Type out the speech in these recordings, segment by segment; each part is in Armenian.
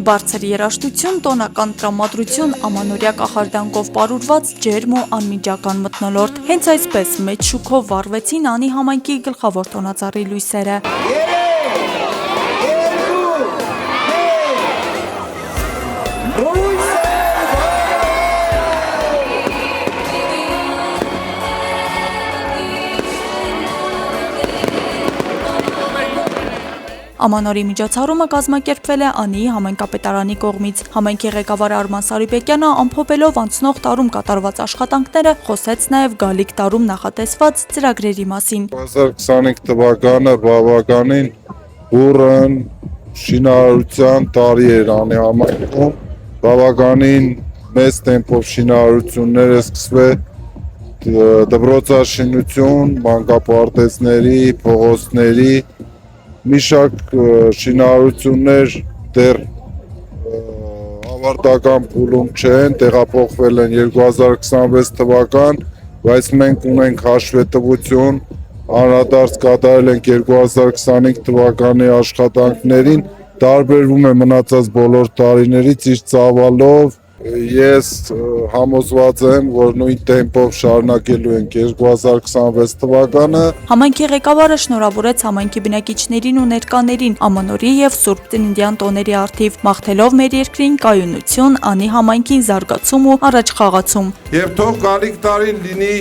Բարձր երաժշտություն, տոնական տրամադրություն, ամանորյա կախարդանքով պարուրված ջերմ ու անմիջական մթնոլորտ։ Հենց այսպես մեծ շուքով վառվեցին Անի համայնքի գլխավոր տոնածառի լույսերը։ Ամանորի միջոցառումը կազմակերպվել է Անիի համայնքապետարանի կողմից։ Համայնքի ղեկավար Արման Սարիբեկյանը ամփոփելով անցնող տարում կատարված աշխատանքները խոսեց նաև գալիք տարում նախատեսված ծրագրերի մասին։ 2025 թվականը բավականին բուռն շինարարության տարի էր Անի համայնքում, բավականին մեծ տեմպով շինարարություններ է սկսվել, դպրոցաշինություն, մանկապարտեզների, փողոցների մի շարք շինարարություններ դեռ ավարտական փուլում չեն, տեղափոխվել են 2026 թվական, բայց մենք ունենք հաշվետվություն, անդրադարձ կատարել ենք 2025 թվականի աշխատանքներին, տարբերվում է մնացած բոլոր տարիներից իր ծավալով։ Ես համոզված եմ, որ նույն տեմպով շարունակելու ենք 2026 թվականը։ Համայնքի ղեկավարը շնորհավորեց համայնքի բնակիչներին ու ներկաներին Ամանորի եւ Սուրբ Ծննդյան տոների առթիվ, մաղթելով մեր երկրին կայունություն, Անի համայնքին զարգացում ու առաջխաղացում։ Եվ թող գալիք տարին լինի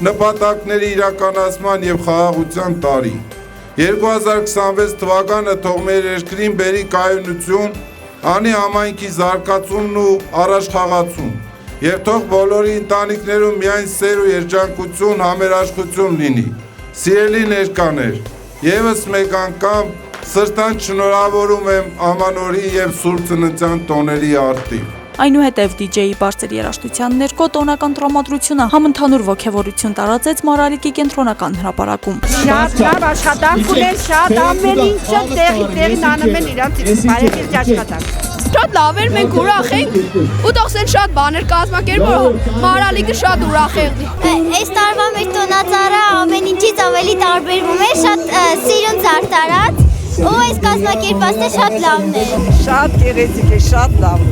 նպատակների իրականացման եւ խաղաղության տարի։ 2026 թվականը թող մեր երկրին բերի կայունություն, Անի համայնքի զարգացումն ու առաջխաղացում, եւ թող բոլորի ընտանիքներում միայն սեր ու երջանկություն, համերաշխություն լինի։ Սիրելի ներկաներ, եւս մեկ անգամ սրտան շնորհավորում եմ Ամանորի եւ Սուրբ Ծննդյան տոների առթիվ։ Այնուհետև DJ-ի բարձր երաժշտության ներքո տոնական տրամադրությունը համընդհանուր ոգևորություն տարածեց Մարալիկի կենտրոնական հրապարակում։ Շատ լավ աշխատանք ունեն, շատ ամեն ինչը տեղին անում են իրանց բարեկիրճ աշխատանք։ Շատ լավ էր, մենք ուրախ ենք ու տողսեն շատ բաներ կազմակերպել, Մարալիկը շատ ուրախ եղնի։ Այս տարվա մեր տոնածառը ամեն ինչից ավելի տարբերվում է, շատ սիրուն զարդարած ու այս կազմակերպածը շատ լավն է։ Շատ գեղեցիկ է, շատ լավ։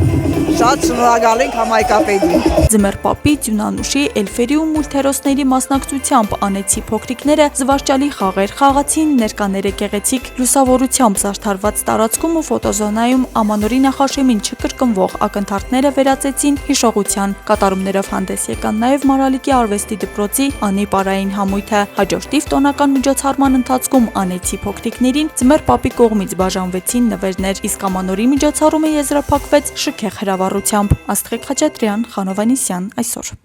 Շատ շնորհակալ ենք համայնքապետին։ Ձմեռ պապի, Ձյունանուշի, էլֆերի ու մուլթերոսների մասնակցությամբ անեցի փոքրիկները զվարճալի խաղեր խաղացին, ներկաները գեղեցիկ լուսավորությամբ զարդարված տարածքում ու ֆոտոզոնայում Ամանորի նախաշեմին չկրկնվող ակնթարթները վերածեցին հիշողության։ Կատարումներով հանդես եկան նաև Մարալիկի արվեստի դպրոցի Անի պարային համույթը։ Հաջորդիվ տոնական միջոցառման ընթացքում անեցի փոքրիկներին Ձմեռ պապի կողմից բաժանվեցին նվերներ, իսկ Ամանորի միջոցառումը եզրափակվեց շքեղ հրավառությամբ։ Աստղիկ Խաչատրյան, Խանովանիսյան, այսօր։